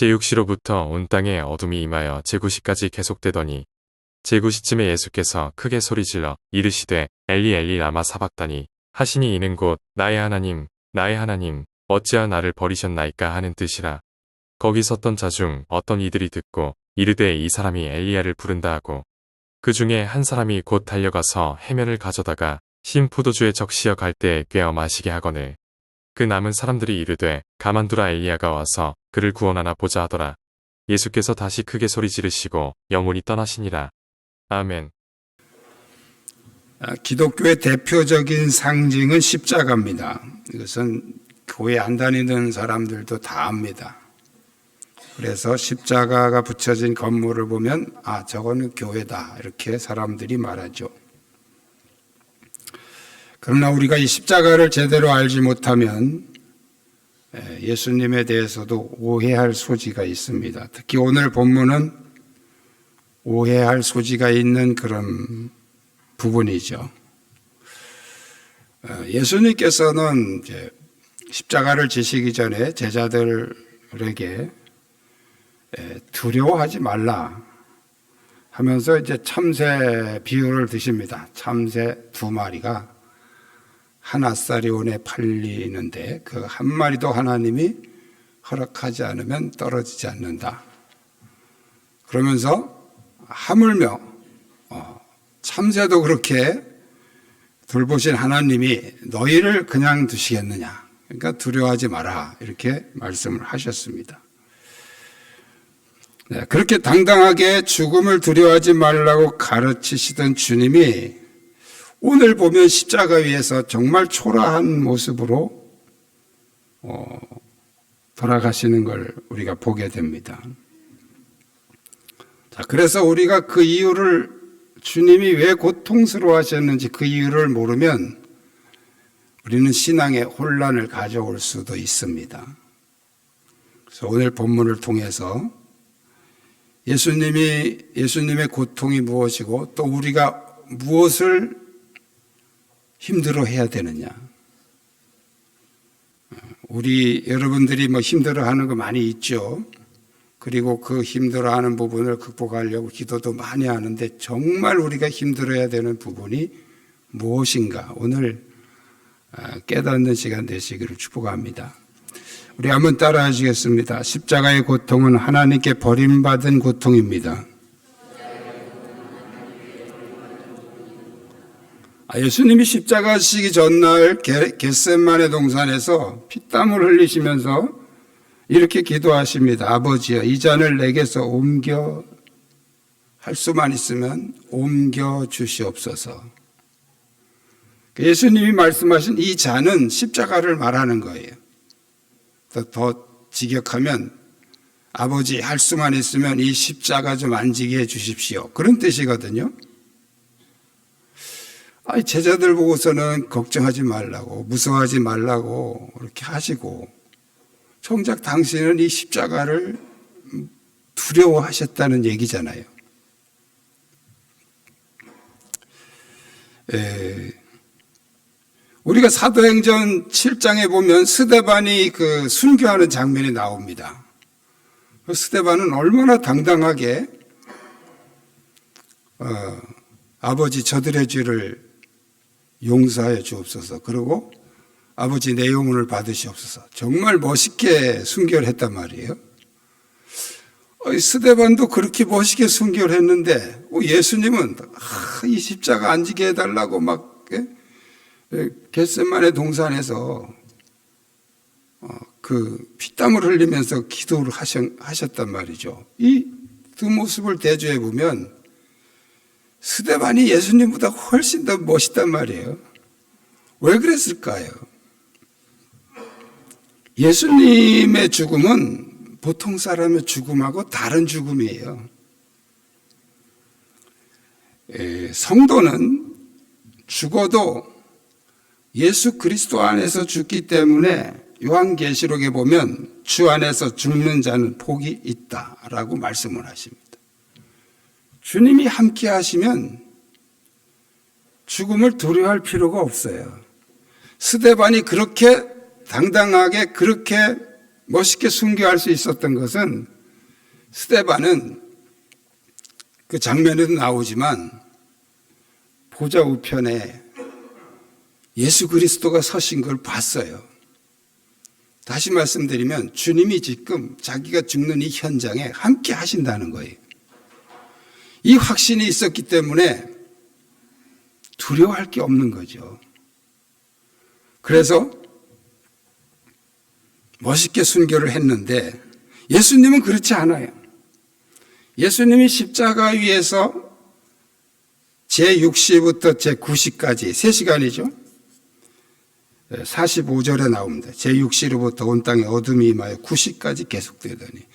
제6시로부터 온 땅에 어둠이 임하여 제9시까지 계속되더니 제9시쯤에 예수께서 크게 소리질러 이르시되 엘리 엘리 라마 사박다니 하시니 이는 곧 나의 하나님 나의 하나님 어찌하여 나를 버리셨나이까 하는 뜻이라. 거기 섰던 자 중 어떤 이들이 듣고 이르되 이 사람이 엘리야를 부른다 하고 그 중에 한 사람이 곧 달려가서 해면을 가져다가 신 포도주에 적시어 갈 때에 꿰어 마시게 하거늘 그 남은 사람들이 이르되 가만두라 엘리야가 와서 그를 구원하나 보자 하더라. 예수께서 다시 크게 소리 지르시고 영혼이 떠나시니라. 아멘. 기독교의 대표적인 상징은 십자가입니다. 이것은 교회 안 다니는 사람들도 다 압니다. 그래서 십자가가 붙여진 건물을 보면 저거는 교회다 이렇게 사람들이 말하죠. 그러나 우리가 이 십자가를 제대로 알지 못하면 예수님에 대해서도 오해할 소지가 있습니다. 특히 오늘 본문은 오해할 소지가 있는 그런 부분이죠. 예수님께서는 이제 십자가를 지시기 전에 제자들에게 두려워하지 말라 하면서 이제 참새 비유를 드십니다. 참새 2마리가 한 아사리온에 팔리는데 그 한 마리도 하나님이 허락하지 않으면 떨어지지 않는다. 그러면서 하물며 참새도 그렇게 돌보신 하나님이 너희를 그냥 두시겠느냐. 그러니까 두려워하지 마라 이렇게 말씀을 하셨습니다. 그렇게 당당하게 죽음을 두려워하지 말라고 가르치시던 주님이 오늘 보면 십자가 위에서 정말 초라한 모습으로 돌아가시는 걸 우리가 보게 됩니다. 그래서 우리가 그 이유를 주님이 왜 고통스러워 하셨는지 그 이유를 모르면 우리는 신앙에 혼란을 가져올 수도 있습니다. 그래서 오늘 본문을 통해서 예수님의 고통이 무엇이고 또 우리가 무엇을 힘들어 해야 되느냐. 우리 여러분들이 힘들어 하는 거 많이 있죠. 그리고 그 힘들어 하는 부분을 극복하려고 기도도 많이 하는데 정말 우리가 힘들어야 되는 부분이 무엇인가 오늘 깨닫는 시간 되시기를 축복합니다. 우리 한번 따라 하시겠습니다. 십자가의 고통은 하나님께 버림받은 고통입니다. 예수님이 십자가 지시기 전날 겟세마네 동산에서 피땀을 흘리시면서 이렇게 기도하십니다. 아버지여 이 잔을 내게서 할 수만 있으면 옮겨 주시옵소서. 예수님이 말씀하신 이 잔은 십자가를 말하는 거예요. 더 직역하면 아버지 할 수만 있으면 이 십자가 좀 안지게 해 주십시오. 그런 뜻이거든요. 제자들 보고서는 걱정하지 말라고 무서워하지 말라고 그렇게 하시고 정작 당신은 이 십자가를 두려워하셨다는 얘기잖아요. 우리가 사도행전 7장에 보면 스데반이 그 순교하는 장면이 나옵니다. 스데반은 얼마나 당당하게 아버지 저들의 죄를 용서하여 주옵소서. 그리고 아버지 내 영혼을 받으시옵소서. 정말 멋있게 순교를 했단 말이에요. 스데반도 그렇게 멋있게 순교를 했는데 예수님은 이 십자가 안 지게 해달라고 막 겟세마네 동산에서 그 피땀을 흘리면서 기도를 하셨단 말이죠. 이 두 모습을 대조해 보면 스데반이 예수님보다 훨씬 더 멋있단 말이에요. 왜 그랬을까요? 예수님의 죽음은 보통 사람의 죽음하고 다른 죽음이에요. 성도는 죽어도 예수 그리스도 안에서 죽기 때문에 요한계시록에 보면 주 안에서 죽는 자는 복이 있다라고 말씀을 하십니다. 주님이 함께 하시면 죽음을 두려워할 필요가 없어요. 스데반이 그렇게 당당하게 그렇게 멋있게 순교할 수 있었던 것은 스데반은 그 장면에도 나오지만 보좌 우편에 예수 그리스도가 서신 걸 봤어요. 다시 말씀드리면 주님이 지금 자기가 죽는 이 현장에 함께 하신다는 거예요. 이 확신이 있었기 때문에 두려워할 게 없는 거죠. 그래서 멋있게 순교를 했는데 예수님은 그렇지 않아요. 예수님이 십자가 위에서 제6시부터 제9시까지 3시간이죠. 45절에 나옵니다. 제6시로부터 온 땅에 어둠이 임하여 9시까지 계속되더니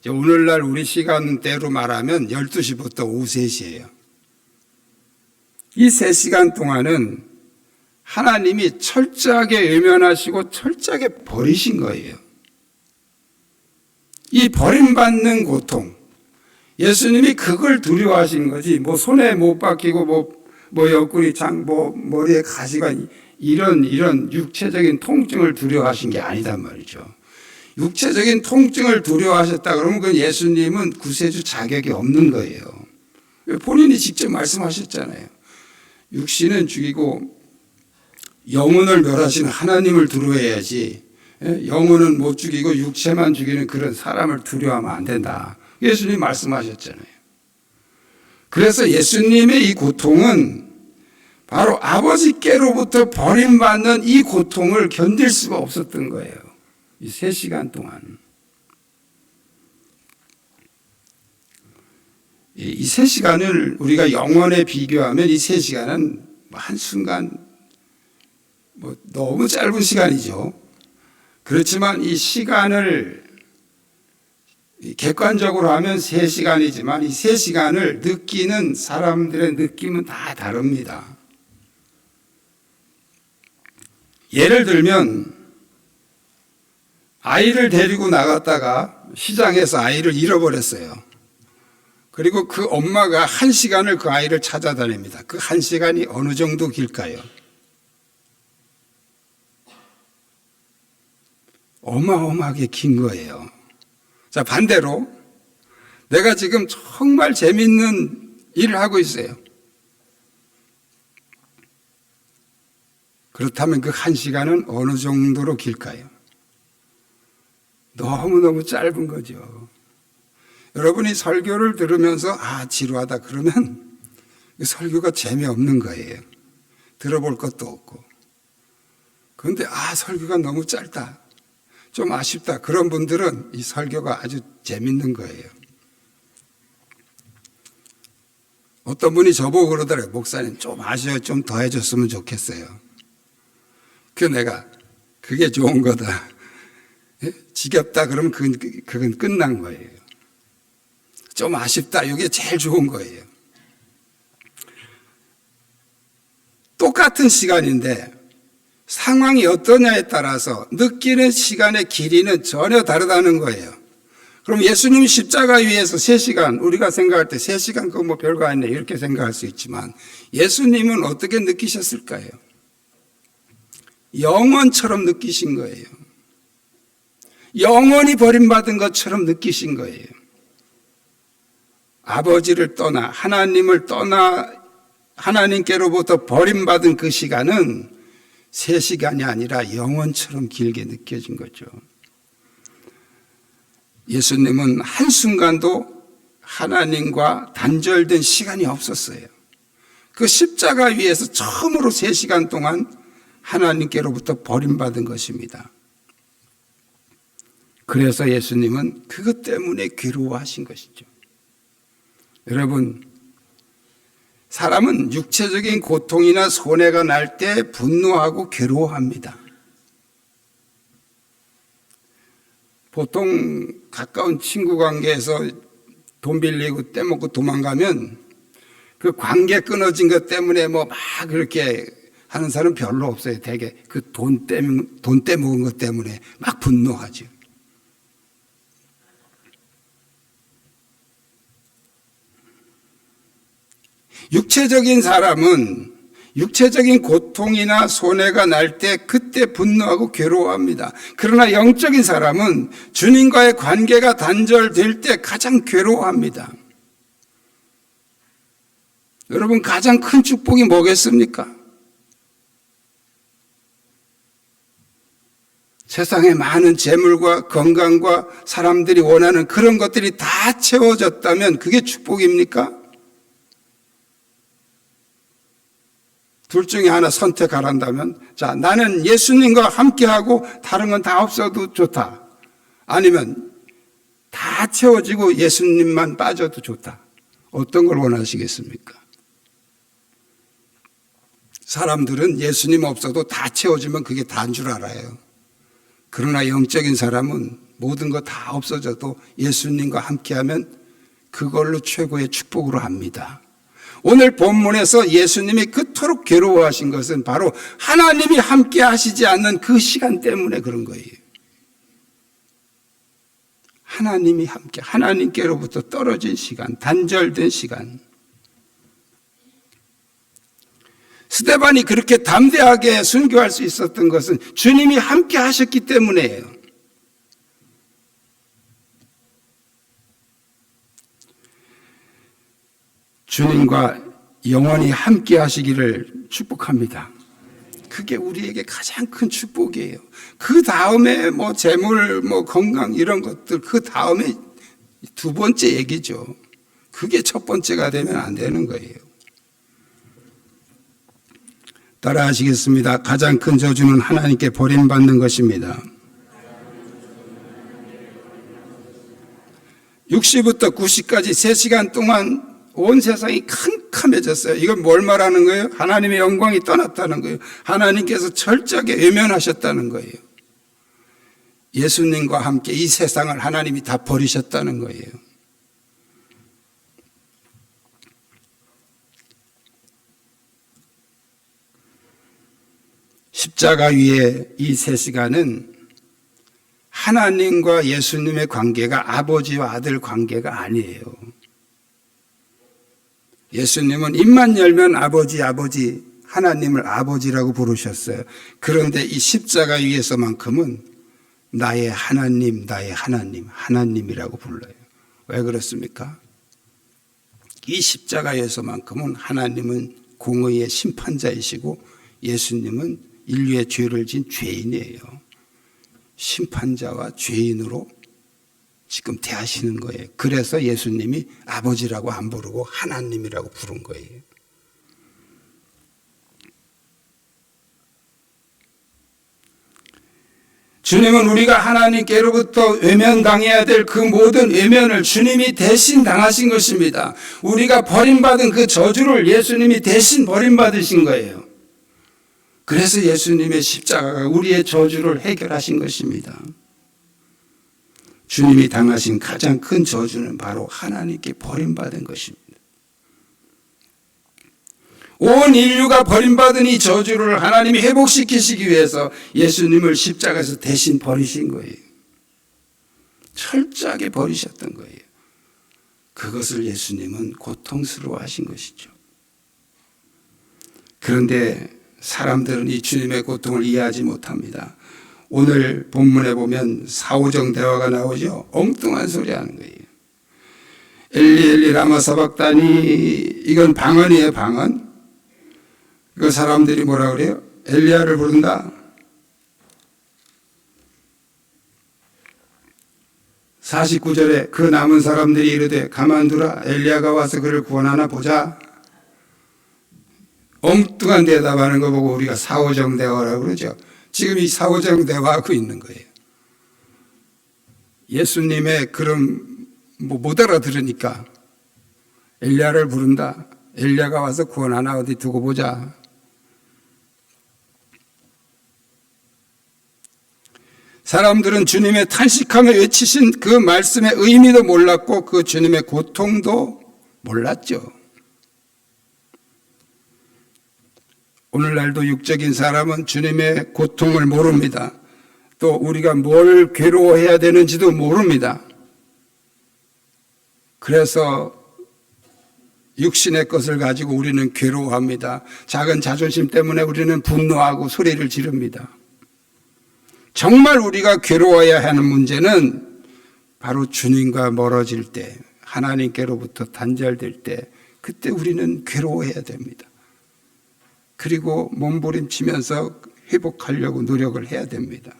오늘날 우리 시간대로 말하면 12시부터 오후 3시예요. 이 3시간 동안은 하나님이 철저하게 외면하시고 철저하게 버리신 거예요. 이 버림받는 고통, 예수님이 그걸 두려워하신 거지, 뭐 손에 못 박히고, 뭐 옆구리 장, 머리에 가시가 이런 육체적인 통증을 두려워하신 게 아니단 말이죠. 육체적인 통증을 두려워하셨다 그러면 그 예수님은 구세주 자격이 없는 거예요. 본인이 직접 말씀하셨잖아요. 육신은 죽이고 영혼을 멸하시는 하나님을 두려워해야지, 영혼은 못 죽이고 육체만 죽이는 그런 사람을 두려워하면 안 된다. 예수님이 말씀하셨잖아요. 그래서 예수님의 이 고통은 바로 아버지께로부터 버림받는 이 고통을 견딜 수가 없었던 거예요. 이 3시간 동안. 이 3시간을 우리가 영원에 비교하면 이 3시간은 한순간 너무 짧은 시간이죠. 그렇지만 이 시간을 객관적으로 하면 3시간이지만 이 3시간을 느끼는 사람들의 느낌은 다 다릅니다. 예를 들면 아이를 데리고 나갔다가 시장에서 아이를 잃어버렸어요. 그리고 그 엄마가 1시간을 그 아이를 찾아다닙니다. 그 1시간이 어느 정도 길까요? 어마어마하게 긴 거예요. 자, 반대로 내가 지금 정말 재밌는 일을 하고 있어요. 그렇다면 그 1시간은 어느 정도로 길까요? 너무너무 짧은 거죠. 여러분이 설교를 들으면서 지루하다 그러면 그 설교가 재미없는 거예요. 들어볼 것도 없고. 그런데 설교가 너무 짧다, 좀 아쉽다, 그런 분들은 이 설교가 아주 재밌는 거예요. 어떤 분이 저보고 그러더라고요. 목사님 좀 아쉬워요. 좀 더 해줬으면 좋겠어요. 내가 그게 좋은 거다, 지겹다 그러면 그건 끝난 거예요. 좀 아쉽다, 이게 제일 좋은 거예요. 똑같은 시간인데 상황이 어떠냐에 따라서 느끼는 시간의 길이는 전혀 다르다는 거예요. 그럼 예수님이 십자가 위에서 3시간, 우리가 생각할 때 3시간 그거 별거 아니네 이렇게 생각할 수 있지만 예수님은 어떻게 느끼셨을까요? 영원처럼 느끼신 거예요. 영원히 버림받은 것처럼 느끼신 거예요. 아버지를 떠나 하나님을 떠나 하나님께로부터 버림받은 그 시간은 3시간이 아니라 영원처럼 길게 느껴진 거죠. 예수님은 한순간도 하나님과 단절된 시간이 없었어요. 그 십자가 위에서 처음으로 3시간 동안 하나님께로부터 버림받은 것입니다. 그래서 예수님은 그것 때문에 괴로워하신 것이죠. 여러분, 사람은 육체적인 고통이나 손해가 날 때 분노하고 괴로워합니다. 보통 가까운 친구 관계에서 돈 빌리고 떼먹고 도망가면 그 관계 끊어진 것 때문에 막 그렇게 하는 사람은 별로 없어요. 되게 그 돈 떼먹은 것 때문에 막 분노하죠. 육체적인 사람은 육체적인 고통이나 손해가 날 때 그때 분노하고 괴로워합니다. 그러나 영적인 사람은 주님과의 관계가 단절될 때 가장 괴로워합니다. 여러분, 가장 큰 축복이 뭐겠습니까? 세상에 많은 재물과 건강과 사람들이 원하는 그런 것들이 다 채워졌다면 그게 축복입니까? 둘 중에 하나 선택하란다면, 자, 나는 예수님과 함께하고 다른 건 다 없어도 좋다. 아니면 다 채워지고 예수님만 빠져도 좋다. 어떤 걸 원하시겠습니까? 사람들은 예수님 없어도 다 채워지면 그게 다인 줄 알아요. 그러나 영적인 사람은 모든 거 다 없어져도 예수님과 함께하면 그걸로 최고의 축복으로 합니다. 오늘 본문에서 예수님이 그토록 괴로워하신 것은 바로 하나님이 함께 하시지 않는 그 시간 때문에 그런 거예요. 하나님이 함께, 하나님께로부터 떨어진 시간, 단절된 시간. 스데반이 그렇게 담대하게 순교할 수 있었던 것은 주님이 함께 하셨기 때문이에요. 주님과 영원히 함께 하시기를 축복합니다. 그게 우리에게 가장 큰 축복이에요. 그 다음에 뭐 재물, 뭐 건강 이런 것들, 그 다음에 두 번째 얘기죠. 그게 첫 번째가 되면 안 되는 거예요. 따라 하시겠습니다. 가장 큰 저주는 하나님께 버림받는 것입니다. 6시부터 9시까지 3시간 동안 온 세상이 캄캄해졌어요. 이건 뭘 말하는 거예요? 하나님의 영광이 떠났다는 거예요. 하나님께서 철저하게 외면하셨다는 거예요. 예수님과 함께 이 세상을 하나님이 다 버리셨다는 거예요. 십자가 위에 이 3시간은 하나님과 예수님의 관계가 아버지와 아들 관계가 아니에요. 예수님은 입만 열면 아버지, 하나님을 아버지라고 부르셨어요. 그런데 이 십자가 위에서만큼은 나의 하나님, 하나님이라고 불러요. 왜 그렇습니까? 이 십자가에서만큼은 하나님은 공의의 심판자이시고 예수님은 인류의 죄를 진 죄인이에요. 심판자와 죄인으로 지금 대하시는 거예요. 그래서 예수님이 아버지라고 안 부르고 하나님이라고 부른 거예요. 주님은 우리가 하나님께로부터 외면당해야 될 그 모든 외면을 주님이 대신 당하신 것입니다. 우리가 버림받은 그 저주를 예수님이 대신 버림받으신 거예요. 그래서 예수님의 십자가가 우리의 저주를 해결하신 것입니다. 주님이 당하신 가장 큰 저주는 바로 하나님께 버림받은 것입니다. 온 인류가 버림받은 이 저주를 하나님이 회복시키시기 위해서 예수님을 십자가에서 대신 버리신 거예요. 철저하게 버리셨던 거예요. 그것을 예수님은 고통스러워하신 것이죠. 그런데 사람들은 이 주님의 고통을 이해하지 못합니다. 오늘 본문에 보면 사오정 대화가 나오죠. 엉뚱한 소리 하는 거예요. 엘리 엘리 라마 사박다니, 이건 방언이에요, 방언. 그 사람들이 뭐라 그래요? 엘리야를 부른다. 49절에 그 남은 사람들이 이르되 가만두라, 엘리야가 와서 그를 구원하나 보자. 엉뚱한 대답하는 거 보고 우리가 사오정 대화라고 그러죠. 지금 이 사오정 대화하고 있는 거예요. 예수님의 그런 못 알아들으니까 엘리야를 부른다. 엘리야가 와서 구원하나 어디 두고 보자. 사람들은 주님의 탄식하며 외치신 그 말씀의 의미도 몰랐고 그 주님의 고통도 몰랐죠. 오늘날도 육적인 사람은 주님의 고통을 모릅니다. 또 우리가 뭘 괴로워해야 되는지도 모릅니다. 그래서 육신의 것을 가지고 우리는 괴로워합니다. 작은 자존심 때문에 우리는 분노하고 소리를 지릅니다. 정말 우리가 괴로워야 하는 문제는 바로 주님과 멀어질 때, 하나님께로부터 단절될 때, 그때 우리는 괴로워해야 됩니다. 그리고 몸부림치면서 회복하려고 노력을 해야 됩니다.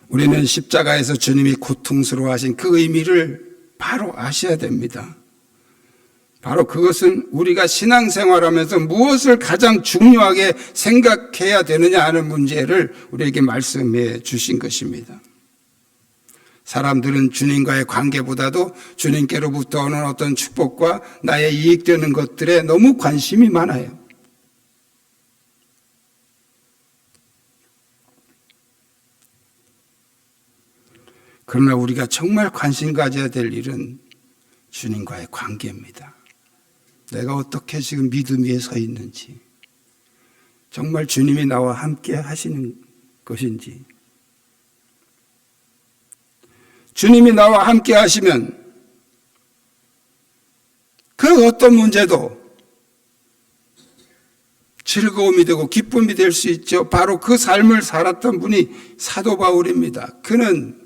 우리는 십자가에서 주님이 고통스러워하신 그 의미를 바로 아셔야 됩니다. 바로 그것은 우리가 신앙생활하면서 무엇을 가장 중요하게 생각해야 되느냐 하는 문제를 우리에게 말씀해 주신 것입니다. 사람들은 주님과의 관계보다도 주님께로부터 오는 어떤 축복과 나의 이익되는 것들에 너무 관심이 많아요. 그러나 우리가 정말 관심 가져야 될 일은 주님과의 관계입니다. 내가 어떻게 지금 믿음 위에 서 있는지, 정말 주님이 나와 함께 하시는 것인지, 주님이 나와 함께 하시면 그 어떤 문제도 즐거움이 되고 기쁨이 될 수 있죠. 바로 그 삶을 살았던 분이 사도 바울입니다. 그는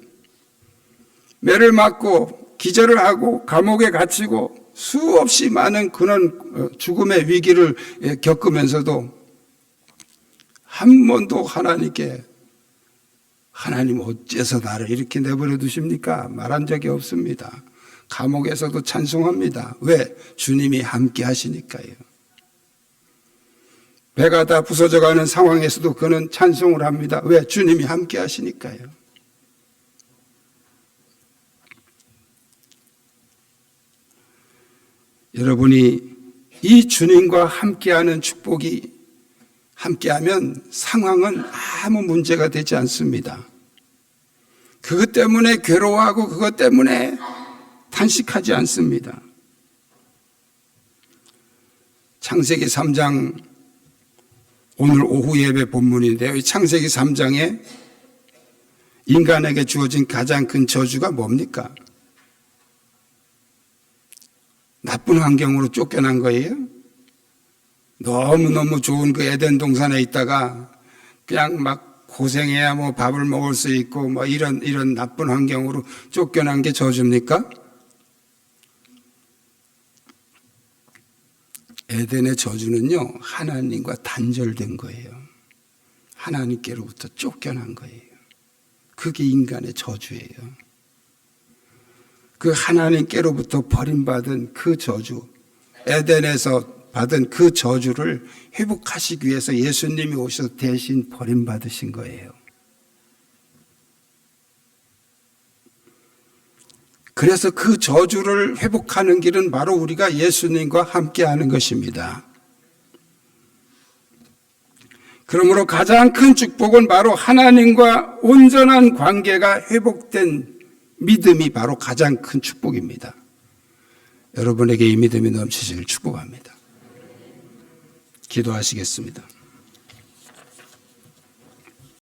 매를 맞고 기절을 하고 감옥에 갇히고 수없이 많은 그런 죽음의 위기를 겪으면서도 한 번도 하나님께 하나님 어째서 나를 이렇게 내버려 두십니까? 말한 적이 없습니다. 감옥에서도 찬송합니다. 왜? 주님이 함께 하시니까요. 배가 다 부서져가는 상황에서도 그는 찬송을 합니다. 왜? 주님이 함께 하시니까요. 여러분이 이 주님과 함께하는 축복이 함께하면 상황은 아무 문제가 되지 않습니다. 그것 때문에 괴로워하고 그것 때문에 탄식하지 않습니다. 창세기 3장 오늘 오후 예배 본문인데요. 이 창세기 3장에 인간에게 주어진 가장 큰 저주가 뭡니까? 나쁜 환경으로 쫓겨난 거예요. 너무너무 좋은 그 에덴 동산에 있다가 그냥 막 고생해야 뭐 밥을 먹을 수 있고 뭐 이런 나쁜 환경으로 쫓겨난 게 저주입니까? 에덴의 저주는요, 하나님과 단절된 거예요. 하나님께로부터 쫓겨난 거예요. 그게 인간의 저주예요. 그 하나님께로부터 버림받은 그 저주, 에덴에서 받은 그 저주를 회복하시기 위해서 예수님이 오셔서 대신 버림받으신 거예요. 그래서 그 저주를 회복하는 길은 바로 우리가 예수님과 함께 하는 것입니다. 그러므로 가장 큰 축복은 바로 하나님과 온전한 관계가 회복된 믿음이 바로 가장 큰 축복입니다. 여러분에게 이 믿음이 넘치시길 축복합니다. 기도하시겠습니다.